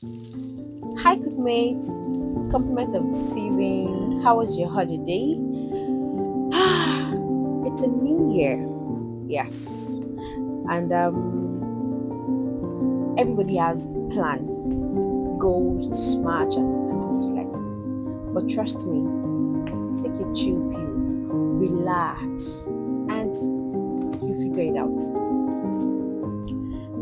Hi, cookmates. Compliment of the season. How was your holiday? It's a new year. Yes, and everybody has plan, goals to smash and all the likes. But trust me, take a chill pill, relax, and you figure it out.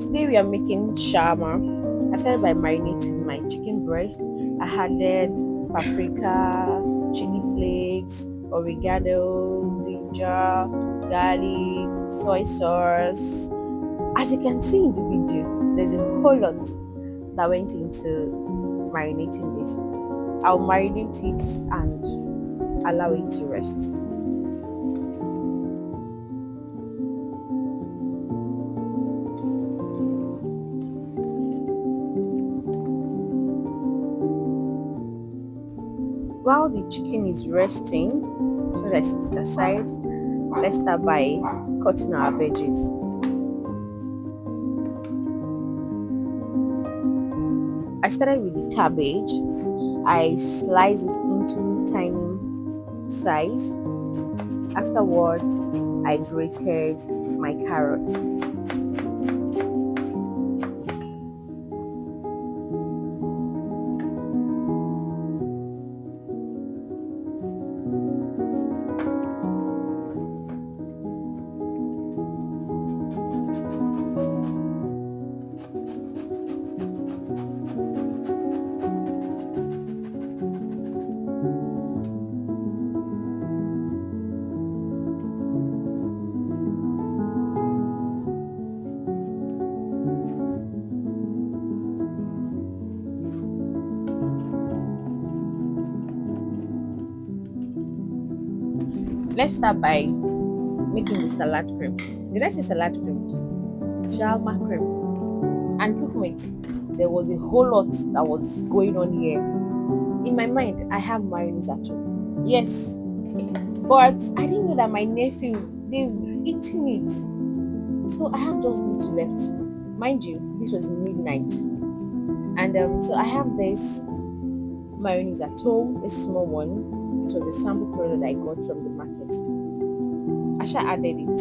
Today we are making shawarma. I started by marinating my chicken breast. I added paprika, chili flakes, oregano, ginger, garlic, soy sauce. As you can see in the video, there's a whole lot that went into marinating this. I'll marinate it and allow it to rest. While the chicken is resting, so let's set it aside. Let's start by cutting our veggies. I started with the cabbage. I sliced it into tiny size. Afterwards, I grated my carrots. Let's start by making the salad cream. Did I say salad cream? Shawarma cream. And cookmates, there was a whole lot that was going on here. In my mind, I have mayonnaise at home. Yes, but I didn't know that my nephew they've eaten it. So I have just little left. Mind you, this was midnight. And so I have this mayonnaise at home, a small one. It was a sample product I got from the market. Asha added it.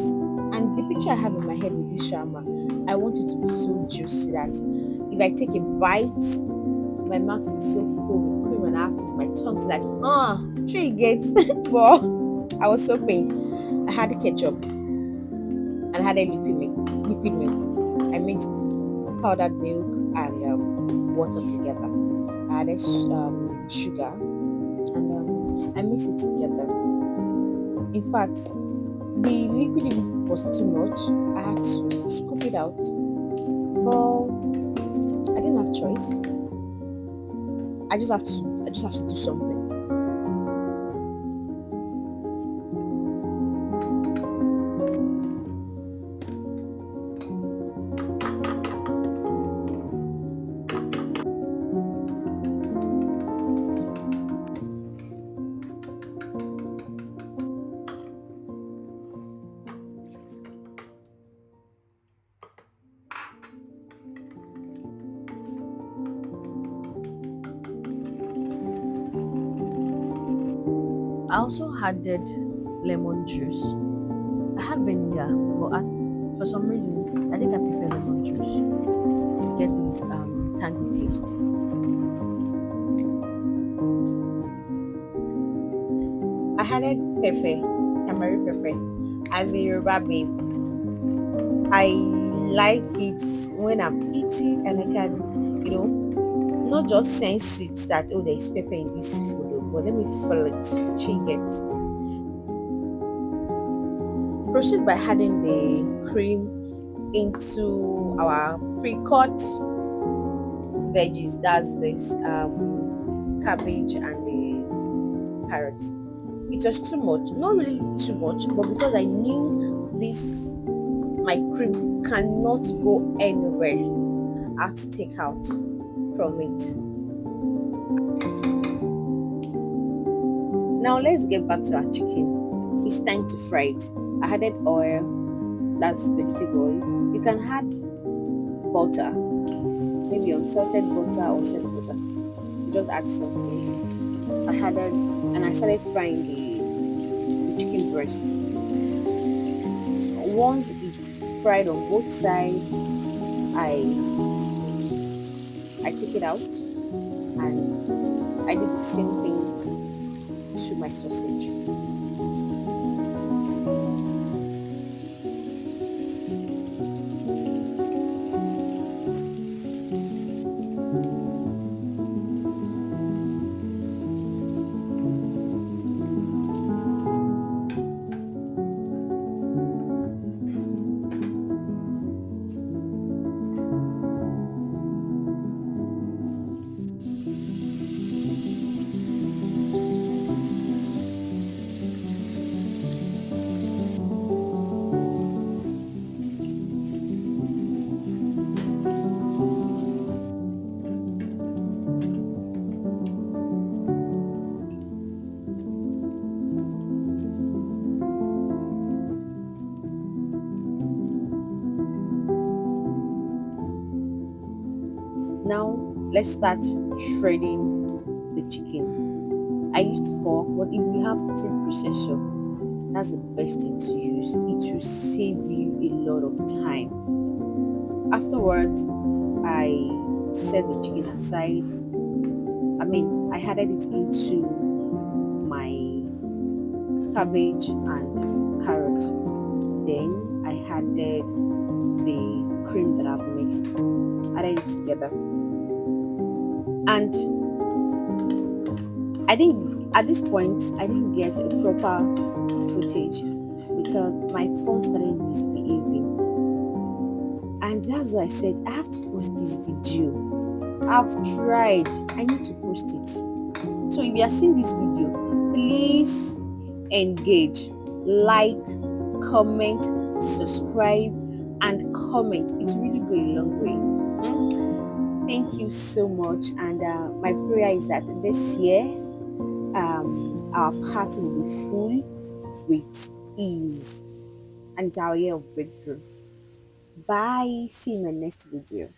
And the picture I have in my head with this shawarma, I want it to be so juicy that if I take a bite, my mouth will be so full with cream and I have to use my tongue to like, she gets. But I was so pained. I had ketchup and I had a liquid milk. I mixed powdered milk and water together. I added sugar and I mixed it together. In fact, the liquid was too much. I had to scoop it out. But I didn't have choice. I just have to do something. I also added lemon juice. I had vinegar, but for some reason, I think I prefer lemon juice to get this tangy taste. I added pepper, tamari pepper. As a Yoruba babe, I like it when I'm eating and I can, not just sense it that oh there is pepper in this food, but let me feel it, shake it. Proceed by adding the cream into our pre-cut veggies. That's this cabbage and the carrots. It was too much, not really too much, but because I knew this my cream cannot go anywhere, I have to take out from it. Now let's get back to our chicken. It's time to fry it. I added oil, that's vegetable oil. You can add butter maybe unsalted butter or salted butter. Just add something. I added and I started frying the chicken breast. Once it's fried on both sides, I I take it out and I did the same thing to my sausage. Now let's start shredding the chicken. I used fork, but if you have food processor, that's the best thing to use. It will save you a lot of time. Afterwards, I set the chicken aside. I added it into my cabbage and carrot. Then I added the cream that I've mixed. Added it together. And I didn't at this point I didn't get a proper footage because my phone started misbehaving. And that's why I said I have to post this video. I've tried. I need to post it. So if you are seeing this video, please engage, like, comment, subscribe, and comment. It really go a long way. Thank you so much. And my prayer is that this year our party will be full with ease and it's our year of breakthrough. Bye. See you in my next video.